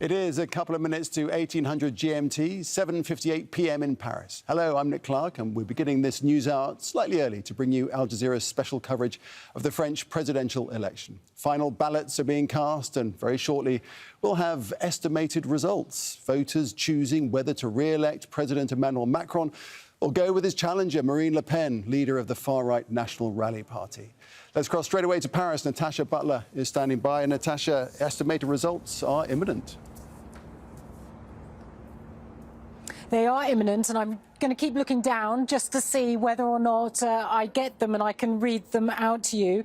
It is a couple of minutes to 1800 GMT, 7:58 p.m. in Paris. Hello, I'm Nick Clark, and we're beginning this news hour slightly early to bring you Al Jazeera's special coverage of the French presidential election. Final ballots are being cast, and very shortly we'll have estimated results. Voters choosing whether to re-elect President Emmanuel Macron or go with his challenger, Marine Le Pen, leader of the far-right National Rally Party. Let's cross straight away to Paris. Natasha Butler is standing by. Natasha, estimated results are imminent. They are imminent, and I'm going to keep looking down just to see whether or not I get them and I can read them out to you.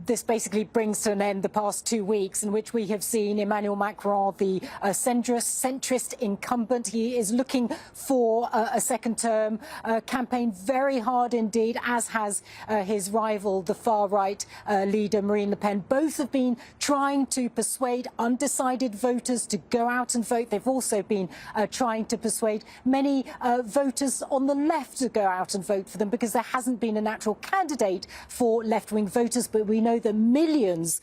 This basically brings to an end the past 2 weeks in which we have seen Emmanuel Macron, the centrist incumbent. He is looking for a second term, campaigned very hard indeed, as has his rival, the far-right leader, Marine Le Pen. Both have been trying to persuade undecided voters to go out and vote. They've also been trying to persuade many voters on the left to go out and vote for them, because there hasn't been a natural candidate for left-wing voters. But we know that millions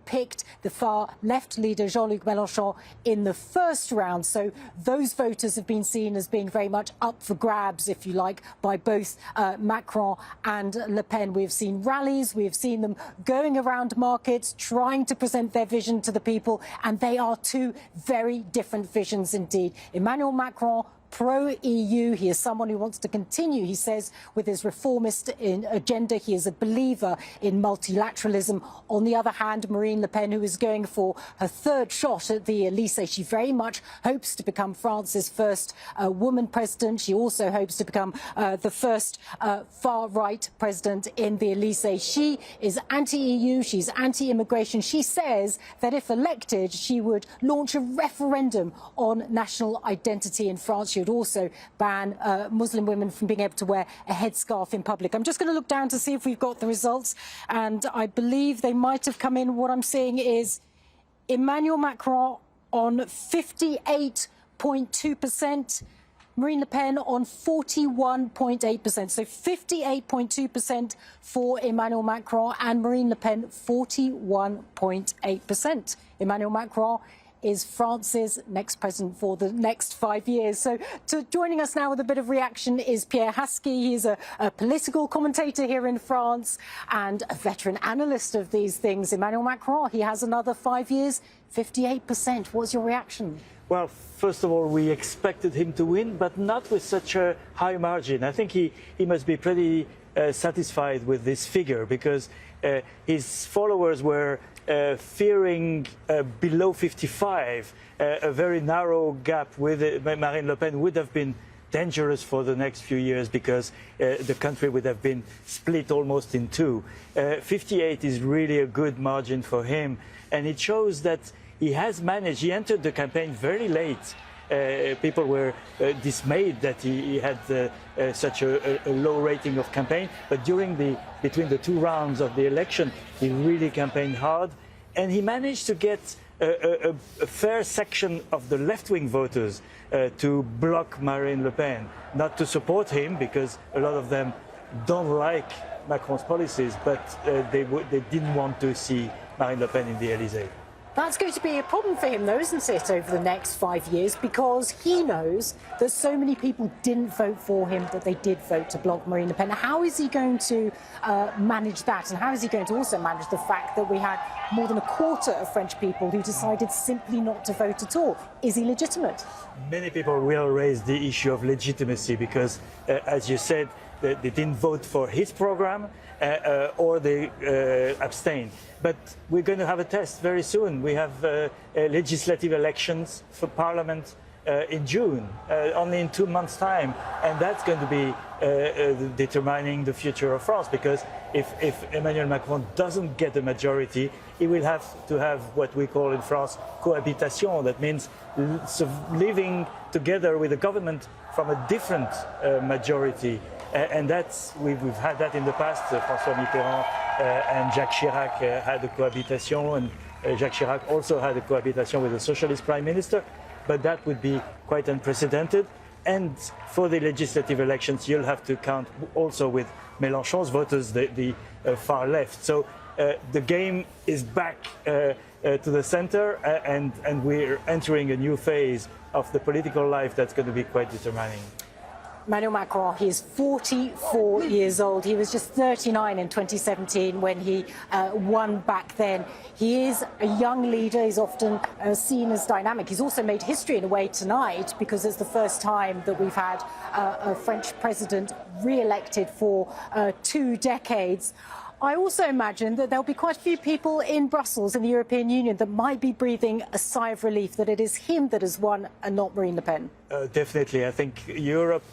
picked the far-left leader, Jean-Luc Mélenchon, in the first round. So those voters have been seen as being very much up for grabs, if you like, by both Macron and Le Pen. We've seen rallies, we've seen them going around markets, trying to present their vision to the people, and they are two very different visions indeed. Emmanuel Macron, pro-EU. He is someone who wants to continue, he says, with his reformist agenda. He is a believer in multilateralism. On the other hand, Marine Le Pen, who is going for her third shot at the Elysée, she very much hopes to become France's first woman president. She also hopes to become the first far-right president in the Elysée. She is anti-EU, she's anti-immigration. She says that if elected, she would launch a referendum on national identity in France. She would also ban Muslim women from being able to wear a headscarf in public. I'm just going to look down to see if we've got the results, and I believe they might have come in. What I'm seeing is Emmanuel Macron on 58.2%, Marine Le Pen on 41.8%. So 58.2% for Emmanuel Macron and Marine Le Pen 41.8%. Emmanuel Macron is France's next president for the next 5 years. So joining us now with a bit of reaction is Pierre Haski. He's a political commentator here in France and a veteran analyst of these things. Emmanuel Macron, he has another 5 years, 58%. What's your reaction? Well, first of all, we expected him to win, but not with such a high margin. I think he must be pretty satisfied with this figure, because his followers were fearing below 55. A very narrow gap with Marine Le Pen would have been dangerous for the next few years, because the country would have been split almost in two. 58 is really a good margin for him, and it shows that he has managed. He entered the campaign very late. People were dismayed that he had such a low rating of campaign, but between the two rounds of the election, he really campaigned hard, and he managed to get a fair section of the left-wing voters to block Marine Le Pen, not to support him, because a lot of them don't like Macron's policies, but they didn't want to see Marine Le Pen in the Elysée. That's going to be a problem for him, though, isn't it, over the next 5 years, because he knows that so many people didn't vote for him that they did vote to block Marine Le Pen. How is he going to manage that, and how is he going to also manage the fact that we had more than a quarter of French people who decided simply not to vote at all? Is he legitimate? Many people will raise the issue of legitimacy, because, as you said, they didn't vote for his program or they abstain. But we're going to have a test very soon. We have legislative elections for Parliament in June, only in 2 months' time, and that's going to be determining the future of France, because if Emmanuel Macron doesn't get a majority, he will have to have what we call in France cohabitation. That means living together with a government from a different majority. And we've had that in the past. François Mitterrand and Jacques Chirac had a cohabitation, and Jacques Chirac also had a cohabitation with a socialist prime minister, but that would be quite unprecedented. And for the legislative elections, you'll have to count also with Mélenchon's voters, the far left. So the game is back to the center, and we're entering a new phase of the political life that's going to be quite determining. Emmanuel Macron, he is 44 years old. He was just 39 in 2017 when he won back then. He is a young leader. He's often seen as dynamic. He's also made history in a way tonight because it's the first time that we've had a French president re-elected for 2 decades. I also imagine that there'll be quite a few people in Brussels, in the European Union, that might be breathing a sigh of relief that it is him that has won and not Marine Le Pen. Definitely. I think Europe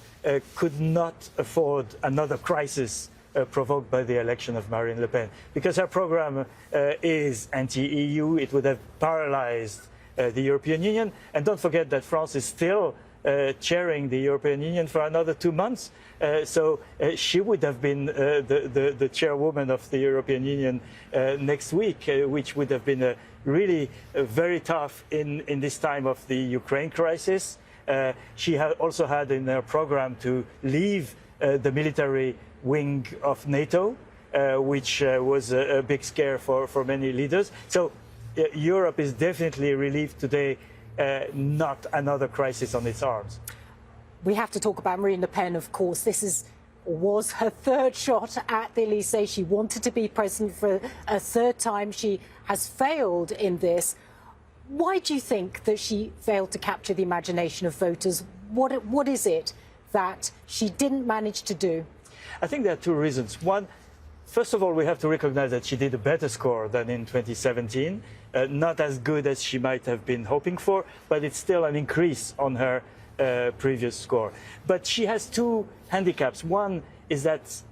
could not afford another crisis provoked by the election of Marine Le Pen, because her program is anti-EU. It would have paralyzed the European Union. And don't forget that France is still chairing the European Union for another 2 months. So she would have been the chairwoman of the European Union next week, which would have been really very tough in this time of the Ukraine crisis. She also had in her program to leave the military wing of NATO, which was a big scare for many leaders. So Europe is definitely relieved today, not another crisis on its arms. We have to talk about Marine Le Pen, of course. This was her 3rd shot at the Elysee. She wanted to be president for a 3rd time. She has failed in this. Why do you think that she failed to capture the imagination of voters? What is it that she didn't manage to do? I think there are 2 reasons. One, first of all, we have to recognize that she did a better score than in 2017. Not as good as she might have been hoping for, but it's still an increase on her previous score. But she has 2 handicaps. One is that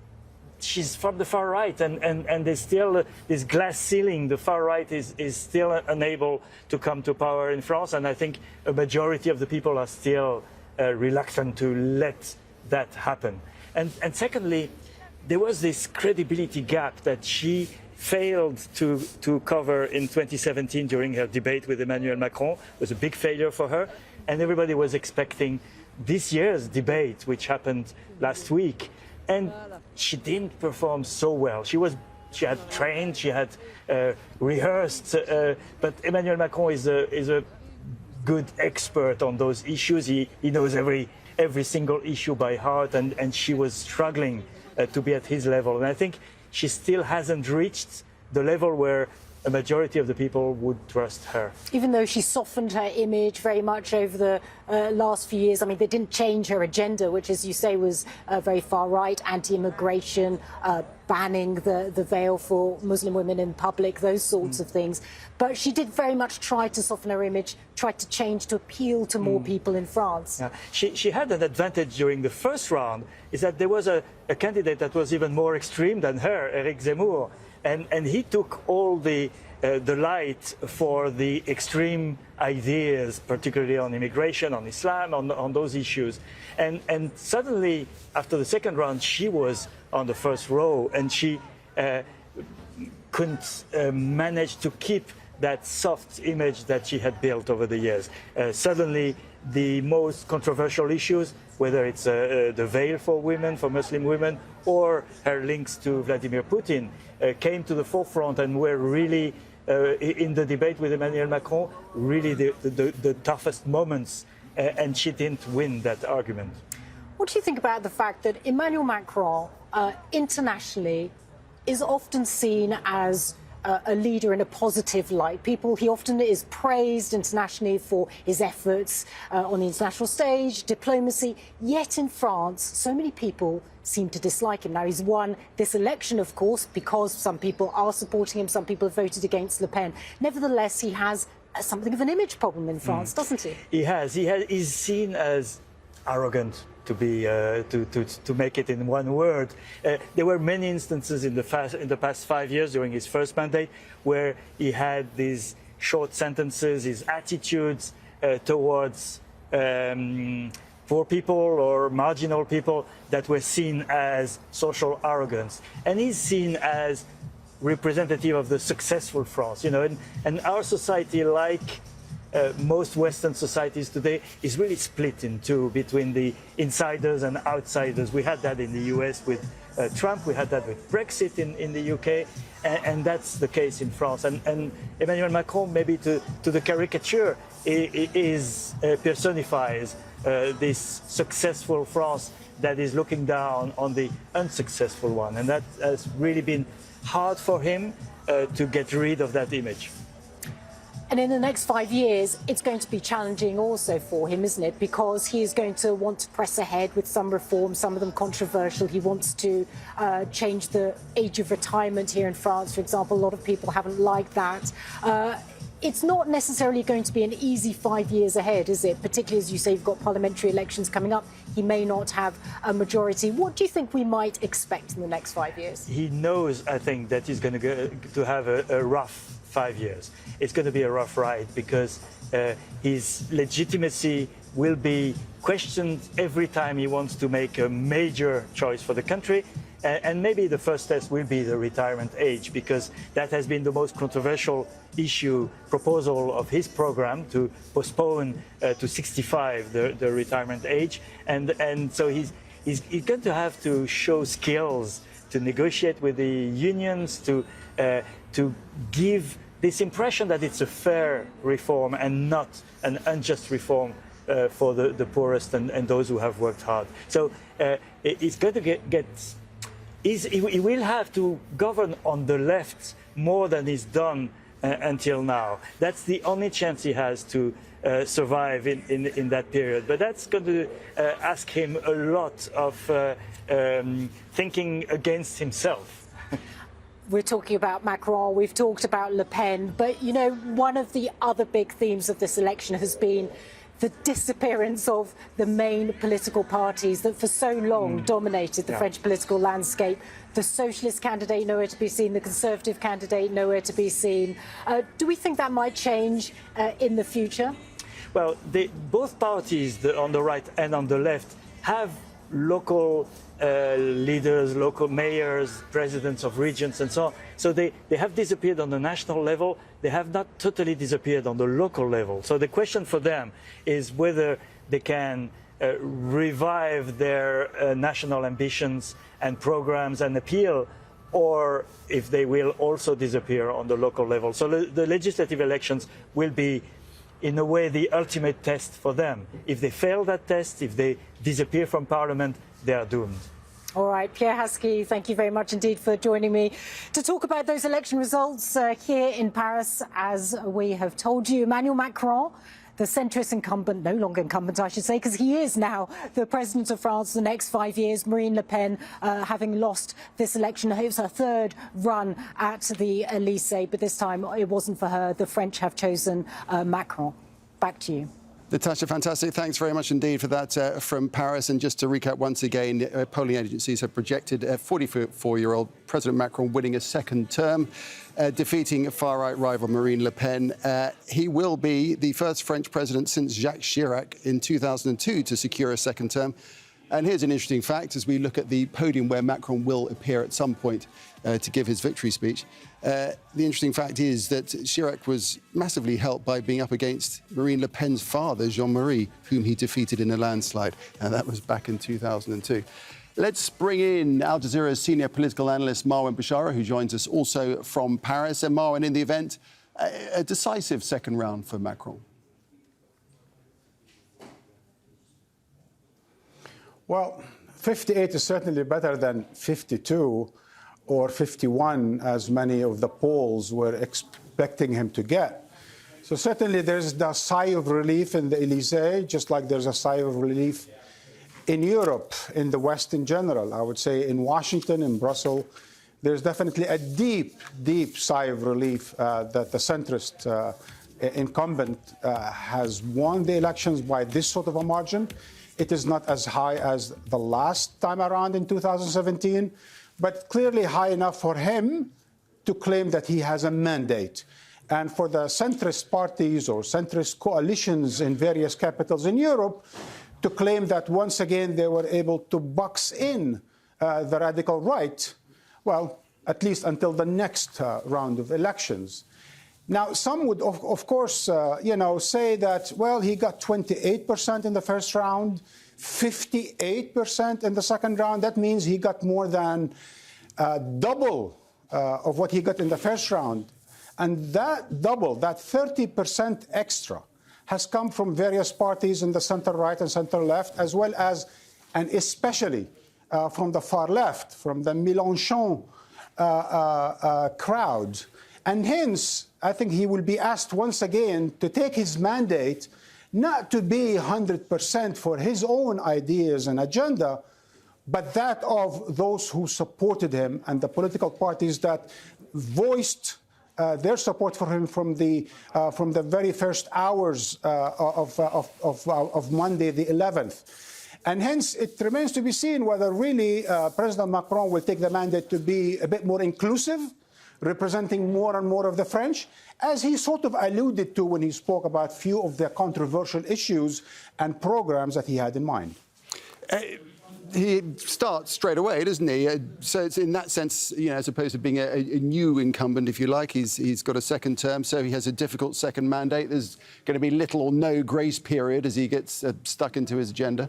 she's from the far right, and there's still this glass ceiling. The far right is still unable to come to power in France, and I think a majority of the people are still reluctant to let that happen. And secondly, there was this credibility gap that she failed to cover in 2017 during her debate with Emmanuel Macron. It was a big failure for her, and everybody was expecting this year's debate, which happened last week, and she didn't perform so well. She had trained, she had rehearsed, but Emmanuel Macron is a good expert on those issues. He knows every single issue by heart, and she was struggling to be at his level. And I think she still hasn't reached the level where a majority of the people would trust her. Even though she softened her image very much over the last few years, I mean, they didn't change her agenda, which, as you say, was very far right, anti-immigration, banning the veil for Muslim women in public, those sorts of things. But she did very much try to soften her image, tried to change to appeal to more people in France. Yeah. She had an advantage during the first round, is that there was a candidate that was even more extreme than her, Éric Zemmour. And he took all the light for the extreme ideas, particularly on immigration, on Islam, on those issues. And suddenly, after the second round, she was on the first row, and she couldn't manage to keep that soft image that she had built over the years. Suddenly, the most controversial issues, whether it's the veil for women, for Muslim women, or her links to Vladimir Putin, came to the forefront and were really, in the debate with Emmanuel Macron, really the toughest moments, and she didn't win that argument. What do you think about the fact that Emmanuel Macron, internationally, is often seen as a leader in a positive light? He often is praised internationally for his efforts on the international stage, diplomacy. Yet in France, so many people seem to dislike him. Now, he's won this election, of course, because some people are supporting him, some people have voted against Le Pen. Nevertheless, he has something of an image problem in France, doesn't he? He has. He's seen as arrogant, to make it in one word. There were many instances in the past 5 years during his first mandate where he had these short sentences, his attitudes towards poor people or marginal people that were seen as social arrogance. And he's seen as representative of the successful France, you know, and our society, like most Western societies today is really split in two between the insiders and outsiders. We had that in the US with Trump, we had that with Brexit in the UK, and that's the case in France. And Emmanuel Macron, maybe to the caricature, personifies this successful France that is looking down on the unsuccessful one. And that has really been hard for him to get rid of that image. And in the next 5 years, it's going to be challenging also for him, isn't it? Because he is going to want to press ahead with some reforms, some of them controversial. He wants to change the age of retirement here in France, for example. A lot of people haven't liked that. It's not necessarily going to be an easy 5 years ahead, is it? Particularly, as you say, you've got parliamentary elections coming up. He may not have a majority. What do you think we might expect in the next 5 years? He knows, I think, that he's going to have a rough 5 years. It's going to be a rough ride because his legitimacy will be questioned every time he wants to make a major choice for the country. And maybe the first test will be the retirement age, because that has been the most controversial proposal of his program, to postpone to 65 the retirement age. And so he's going to have to show skills to negotiate with the unions, to give this impression that it's a fair reform and not an unjust reform for the poorest and those who have worked hard. So it's going to he will have to govern on the left more than he's done until now. That's the only chance he has to survive in that period. But that's going to ask him a lot of thinking against himself. We're talking about Macron, we've talked about Le Pen, but, you know, one of the other big themes of this election has been the disappearance of the main political parties that for so long dominated the French political landscape. The socialist candidate nowhere to be seen, the conservative candidate nowhere to be seen. Do we think that might change in the future? Well, both parties, on the right and on the left, have local leaders, local mayors, presidents of regions and so on. So they have disappeared on the national level. They have not totally disappeared on the local level. So the question for them is whether they can revive their national ambitions and programs and appeal, or if they will also disappear on the local level. So the legislative elections will be, in a way, the ultimate test for them. If they fail that test, if they disappear from Parliament, they are doomed. All right, Pierre Haski, thank you very much indeed for joining me to talk about those election results here in Paris. As we have told you, Emmanuel Macron, the centrist incumbent, no longer incumbent, I should say, because he is now the president of France for the next 5 years. Marine Le Pen, having lost this election, it was her third run at the Elysée, but this time it wasn't for her. The French have chosen Macron. Back to you. Natasha, fantastic. Thanks very much indeed for that from Paris. And just to recap once again, polling agencies have projected a 44-year-old President Macron winning a second term, defeating far-right rival Marine Le Pen. He will be the first French president since Jacques Chirac in 2002 to secure a second term. And here's an interesting fact as we look at the podium where Macron will appear at some point to give his victory speech. The interesting fact is that Chirac was massively helped by being up against Marine Le Pen's father, Jean-Marie, whom he defeated in a landslide. And that was back in 2002. Let's bring in Al Jazeera's senior political analyst, Marwan Bashara, who joins us also from Paris. And Marwan, in the event, a decisive second round for Macron. Well, 58 is certainly better than 52 or 51, as many of the polls were expecting him to get. So certainly there's the sigh of relief in the Elysée, just like there's a sigh of relief in Europe, in the West in general. I would say in Washington, in Brussels, there's definitely a deep, deep sigh of relief that the centrist incumbent has won the elections by this sort of a margin. It is not as high as the last time around in 2017, but clearly high enough for him to claim that he has a mandate. And for the centrist parties or centrist coalitions in various capitals in Europe to claim that once again they were able to box in the radical right, well, at least until the next round of elections. Now, some would, of course, say that, well, he got 28% in the first round, 58% in the second round. That means he got more than double of what he got in the first round. And that double, that 30% extra, has come from various parties in the center-right and center-left, as well as, and especially, from the far left, from the Mélenchon crowd. And hence, I think he will be asked once again to take his mandate, not to be 100% for his own ideas and agenda, but that of those who supported him and the political parties that voiced their support for him from the very first hours of Monday, the 11th. And hence, it remains to be seen whether really President Macron will take the mandate to be a bit more inclusive, representing more and more of the French, as he sort of alluded to when he spoke about few of the controversial issues and programs that he had in mind. He starts straight away, doesn't he? So it's in that sense, as opposed to being a new incumbent, if you like, he's got a second term, so he has a difficult second mandate. There's going to be little or no grace period as he gets stuck into his agenda.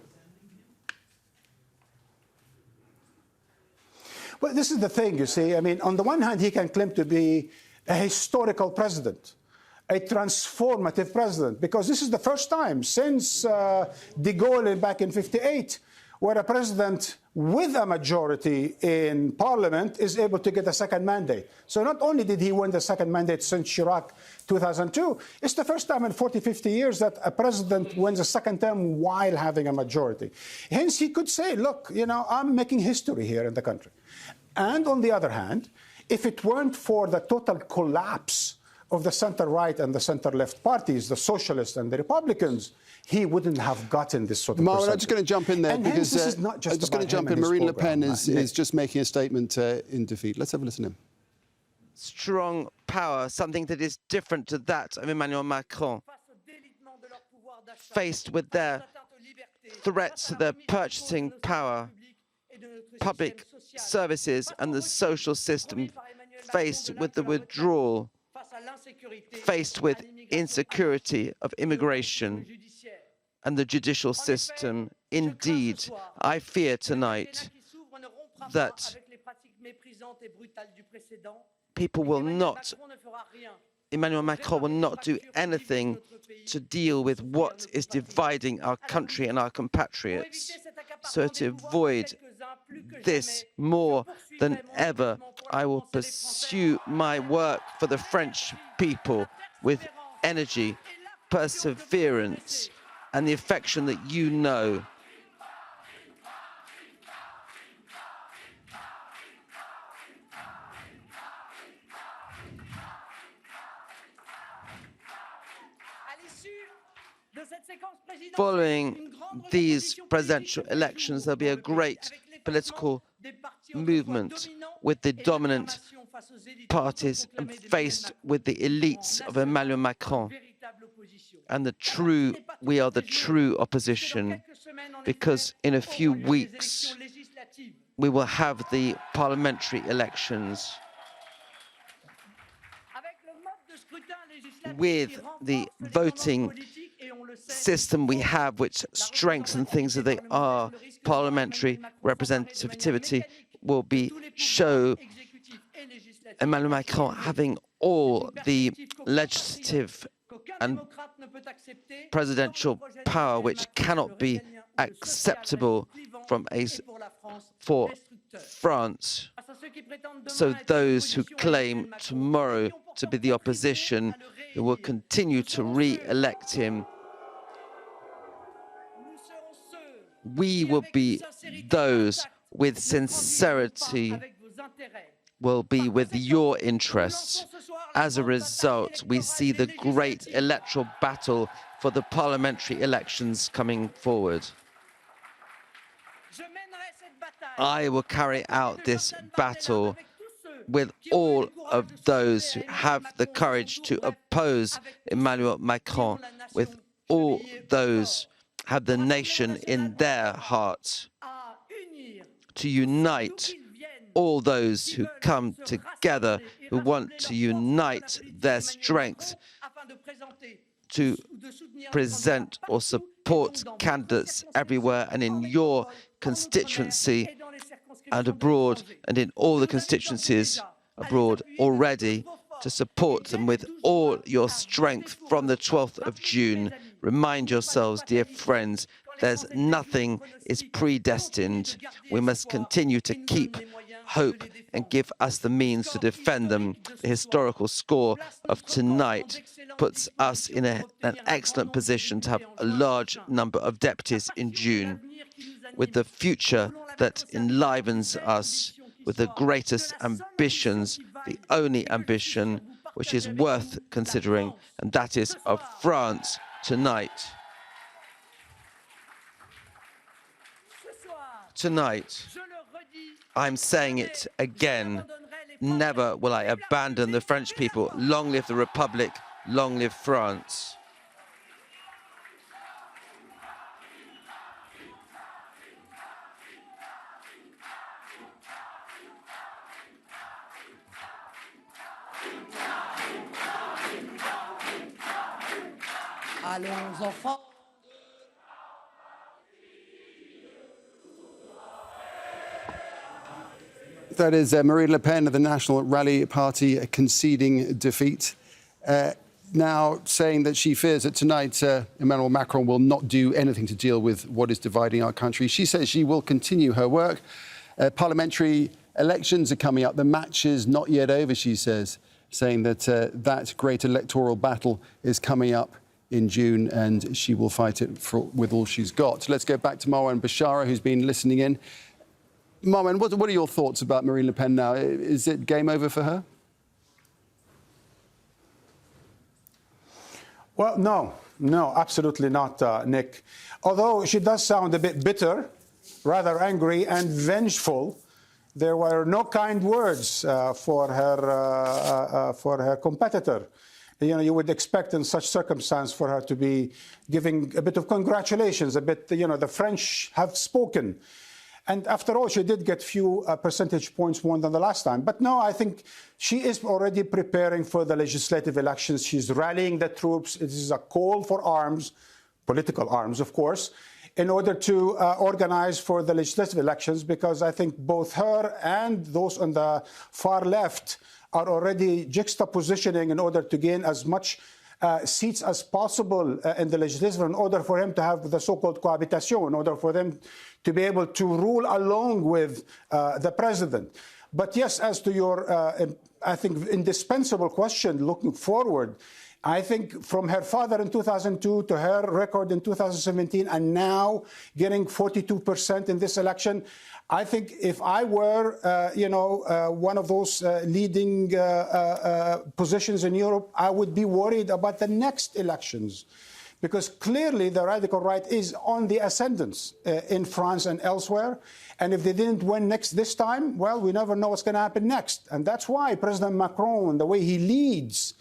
Well, this is the thing, you see. I mean, on the one hand, he can claim to be a historical president, a transformative president, because this is the first time since de Gaulle back in '58 where a president with a majority in parliament is able to get a second mandate. So not only did he win the second mandate since Chirac 2002, it's the first time in 40, 50 years that a president wins a second term while having a majority. Hence, he could say, look, I'm making history here in the country. And on the other hand, if it weren't for the total collapse of the center-right and the center-left parties, the socialists and the Republicans, he wouldn't have gotten this sort of percentage. I'm just going to jump in there and because this is not just I'm just going to jump in. Marine Le Pen is just making a statement in defeat. Let's have a listen to him. Strong power, something that is different to that of Emmanuel Macron, faced with their threats to their purchasing power, public services and the social system, faced with the withdrawal, faced with insecurity of immigration and the judicial system. Indeed, I fear tonight that people will not, Emmanuel Macron will not do anything to deal with what is dividing our country and our compatriots. So to avoid this more than ever, I will pursue my work for the French people with energy, perseverance, and the affection that you know. Following these presidential elections, there'll be a great political movement with the dominant parties and faced with the elites of Emmanuel Macron. And we are the true opposition, because in a few weeks we will have the parliamentary elections. With the voting system we have, which strengthens things that they are, parliamentary representativity will show Emmanuel Macron having all the legislative and presidential power, which cannot be acceptable for France. So those who claim tomorrow to be the opposition, who will continue to re-elect him, we will be those with sincerity, will be with your interests. As a result, we see the great electoral battle for the parliamentary elections coming forward. I will carry out this battle with all of those who have the courage to oppose Emmanuel Macron, with all those who have the nation in their hearts, to unite all those who come together, who want to unite their strength to present or support candidates everywhere and in your constituency and abroad, and in all the constituencies abroad already, to support them with all your strength from the 12th of June. Remind yourselves, dear friends, there's nothing is predestined. We must continue to keep hope and give us the means to defend them. The historical score of tonight puts us in an excellent position to have a large number of deputies in June, with the future that enlivens us with the greatest ambitions, the only ambition which is worth considering, and that is of France tonight. Tonight, I'm saying it again, never will I abandon the French people. Long live the Republic, long live France. Allons enfants. That is Marine Le Pen of the National Rally Party conceding defeat. Now saying that she fears that tonight Emmanuel Macron will not do anything to deal with what is dividing our country. She says she will continue her work. Parliamentary elections are coming up. The match is not yet over, she says, saying that that great electoral battle is coming up in June and she will fight it with all she's got. Let's go back to Marwan Bashara, who's been listening in. Marwan, what are your thoughts about Marine Le Pen now? Is it game over for her? Well, no, absolutely not, Nick. Although she does sound a bit bitter, rather angry and vengeful, there were no kind words for her competitor. You know, you would expect in such circumstance for her to be giving a bit of congratulations, a bit, you know, the French have spoken. And after all, she did get few percentage points more than the last time. But no, I think she is already preparing for the legislative elections. She's rallying the troops. It is a call for arms, political arms, of course, in order to organize for the legislative elections, because I think both her and those on the far left are already juxtapositioning in order to gain as much seats as possible in the legislature, in order for him to have the so-called cohabitation, in order for them to be able to rule along with the president. But yes, as to your, I think, indispensable question looking forward, I think from her father in 2002 to her record in 2017 and now getting 42% in this election, I think if I were, one of those leading positions in Europe, I would be worried about the next elections. Because clearly the radical right is on the ascendance in France and elsewhere. And if they didn't win this time, well, we never know what's going to happen next. And that's why President Macron, the way he leads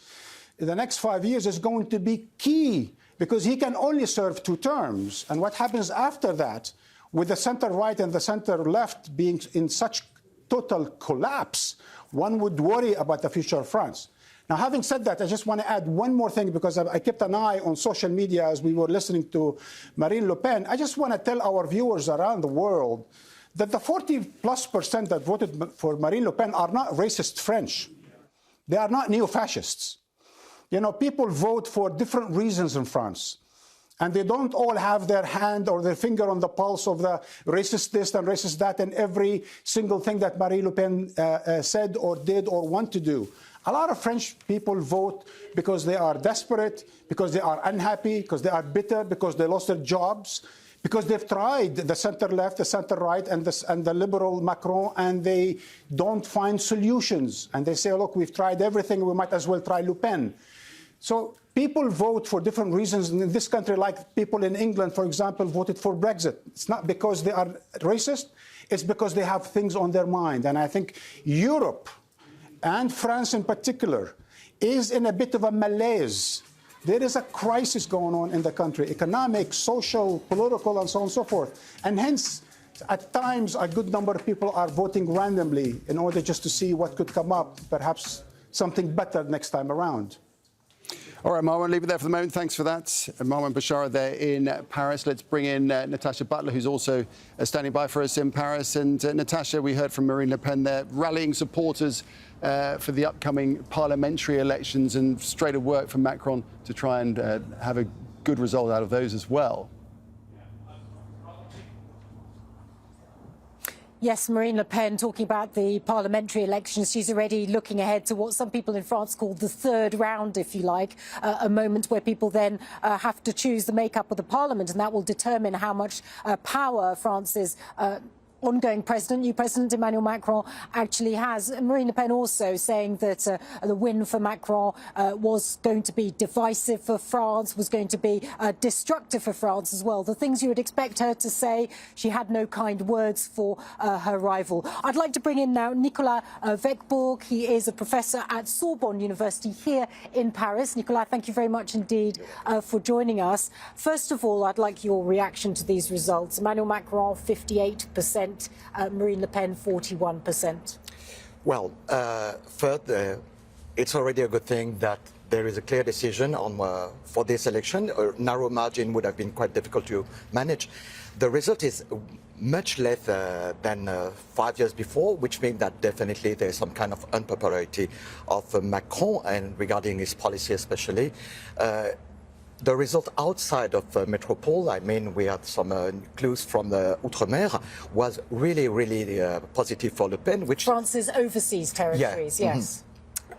the next 5 years is going to be key, because he can only serve 2 terms. And what happens after that, with the center right and the center left being in such total collapse, one would worry about the future of France. Now, having said that, I just want to add one more thing, because I kept an eye on social media as we were listening to Marine Le Pen. I just want to tell our viewers around the world that the 40+% that voted for Marine Le Pen are not racist French. They are not neo-fascists. You know, people vote for different reasons in France. And they don't all have their hand or their finger on the pulse of the racist this and racist that and every single thing that Marine Le Pen said or did or want to do. A lot of French people vote because they are desperate, because they are unhappy, because they are bitter, because they lost their jobs, because they've tried the center-left, the center-right, and the liberal Macron, and they don't find solutions. And they say, look, we've tried everything, we might as well try Le Pen. So people vote for different reasons in this country, like people in England, for example, voted for Brexit. It's not because they are racist, it's because they have things on their mind. And I think Europe, and France in particular, is in a bit of a malaise. There is a crisis going on in the country, economic, social, political, and so on and so forth. And hence, At times, a good number of people are voting randomly in order just to see what could come up, perhaps something better next time around. All right, Marwan, leave it there for the moment. Thanks for that. Marwan Bashara there in Paris. Let's bring in Natasha Butler, who's also standing by for us in Paris. And Natasha, we heard from Marine Le Pen there, rallying supporters for the upcoming parliamentary elections and straight at work for Macron to try and have a good result out of those as well. Yes, Marine Le Pen talking about the parliamentary elections. She's already looking ahead to what some people in France call the third round, if you like, a moment where people then have to choose the makeup of the parliament, and that will determine how much power France's ongoing president, new President Emmanuel Macron, actually has. Marine Le Pen also saying that the win for Macron was going to be divisive for France, was going to be destructive for France as well. The things you would expect her to say. She had no kind words for her rival. I'd like to bring in now Nicolas Weckbourg. He is a professor at Sorbonne University here in Paris. Nicolas, thank you very much indeed for joining us. First of all, I'd like your reaction to these results. Emmanuel Macron, 58%. Marine Le Pen, 41%. Well, first, it's already a good thing that there is a clear decision on for this election. A narrow margin would have been quite difficult to manage. The result is much less than 5 years before, which means that definitely there is some kind of unpopularity of Macron, and regarding his policy especially. The result outside of Metropole, I mean, we had some clues from the Outre-mer, was really, really positive for Le Pen, which... France's overseas territories, yeah. yes.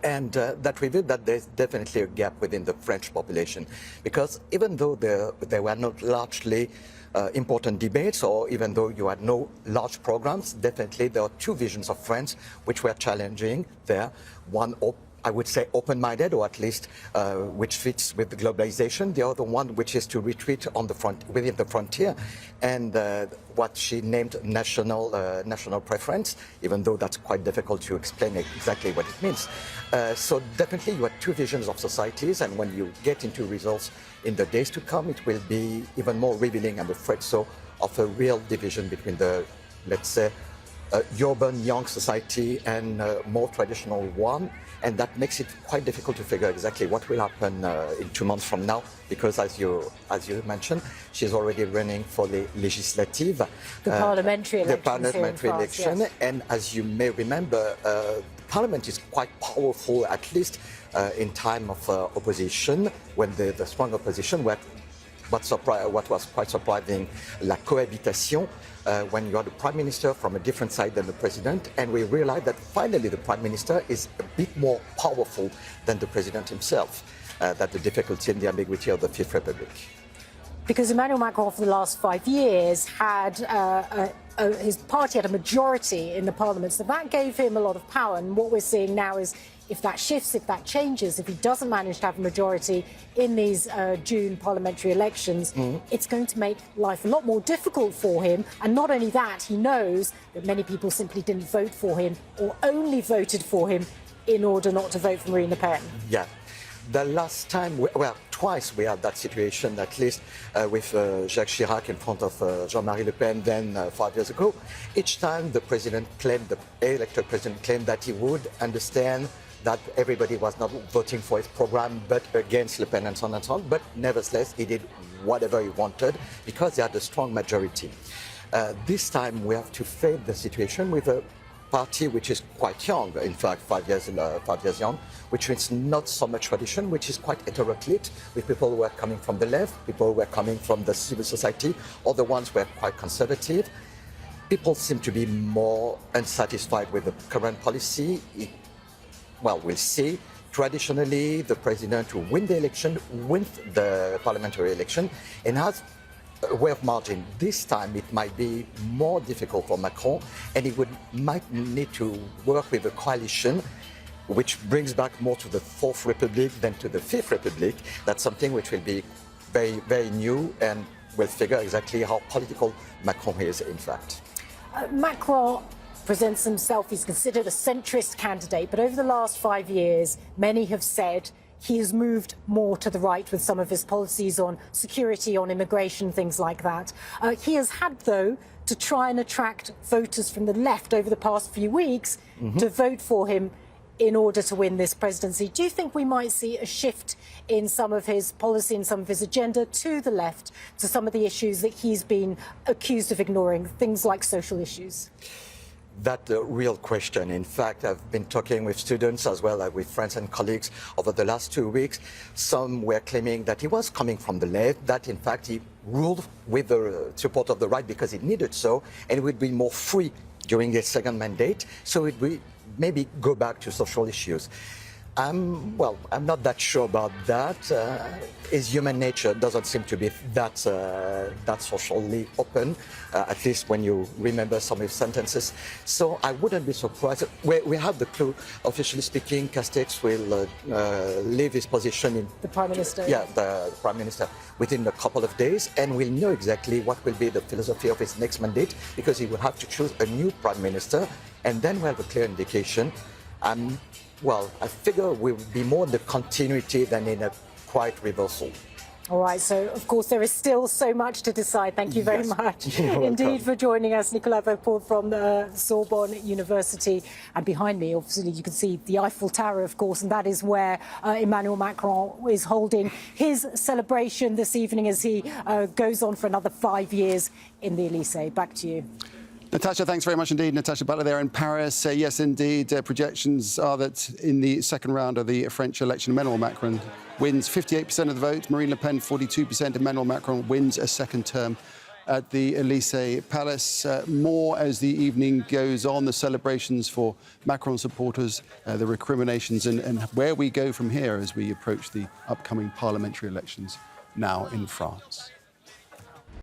And that revealed that there's definitely a gap within the French population, because even though there were not largely important debates, or even though you had no large programs, definitely there are two visions of France which were challenging there. One, I would say, open-minded, or at least which fits with the globalization. The other one, which is to retreat on the front, within the frontier, and what she named national preference, even though that's quite difficult to explain exactly what it means. So definitely you have two visions of societies, and when you get into results in the days to come, it will be even more revealing, I'm afraid so, of a real division between the, let's say, urban young society and more traditional one. And that makes it quite difficult to figure exactly what will happen in 2 months from now, because as you mentioned, she's already running for the legislative, the parliamentary election. The parliamentary election, yes. And as you may remember, Parliament is quite powerful, at least in time of opposition, when the strong opposition were. What was quite surprising, la cohabitation, when you are the prime minister from a different side than the president, and we realized that finally the prime minister is a bit more powerful than the president himself. That the difficulty and the ambiguity of the Fifth Republic. Because Emmanuel Macron for the last 5 years had his party had a majority in the parliament, so that gave him a lot of power. And what we're seeing now is, if that shifts, if that changes, if he doesn't manage to have a majority in these June parliamentary elections, it's going to make life a lot more difficult for him. And not only that, he knows that many people simply didn't vote for him, or only voted for him in order not to vote for Marine Le Pen. Yeah. The last time, twice we had that situation, at least with Jacques Chirac in front of Jean-Marie Le Pen, then 5 years ago. Each time the president claimed, the elected president claimed that he would understand that everybody was not voting for his program, but against Le Pen and so on and so on. But nevertheless, he did whatever he wanted because he had a strong majority. This time we have to face the situation with a party which is quite young, in fact 5 years young, which is not so much tradition, which is quite heteroclite, with people who are coming from the left, people who are coming from the civil society, other ones were quite conservative. People seem to be more unsatisfied with the current policy. Well, we'll see. Traditionally, the president who wins the election wins the parliamentary election and has a way of margin. This time it might be more difficult for Macron, and he might need to work with a coalition which brings back more to the Fourth Republic than to the Fifth Republic. That's something which will be very, very new, and we'll figure exactly how political Macron is, in fact. Macron presents himself, he's considered a centrist candidate, but over the last 5 years, many have said he has moved more to the right with some of his policies on security, on immigration, things like that. He has had, though, to try and attract voters from the left over the past few weeks to vote for him in order to win this presidency. Do you think we might see a shift in some of his policy and some of his agenda to the left, to some of the issues that he's been accused of ignoring, things like social issues? That's the real question. In fact, I've been talking with students as well as with friends and colleagues over the last 2 weeks. Some were claiming that he was coming from the left, that in fact he ruled with the support of the right because he needed so, and would be more free during his second mandate, so it would maybe go back to social issues. I'm not that sure about that. His human nature doesn't seem to be that socially open, at least when you remember some of his sentences. So I wouldn't be surprised. We have the clue, officially speaking, Castex will leave his position in... The Prime Minister? Yeah, the Prime Minister, within a couple of days, and we'll know exactly what will be the philosophy of his next mandate, because he will have to choose a new Prime Minister, and then we'll have a clear indication. I figure we'll be more in the continuity than in a quiet reversal. All right, so of course there is still so much to decide. Thank you very much indeed for joining us, Nicolas Verpool from the Sorbonne University. And behind me, obviously, you can see the Eiffel Tower, of course, and that is where Emmanuel Macron is holding his celebration this evening as he goes on for another 5 years in the Elysee. Back to you. Natasha, thanks very much indeed. Natasha Butler there in Paris. Yes, indeed, projections are that in the second round of the French election, Emmanuel Macron wins 58% of the vote, Marine Le Pen 42%. Emmanuel Macron wins a second term at the Elysee Palace. More as the evening goes on, the celebrations for Macron supporters, the recriminations, and where we go from here as we approach the upcoming parliamentary elections now in France.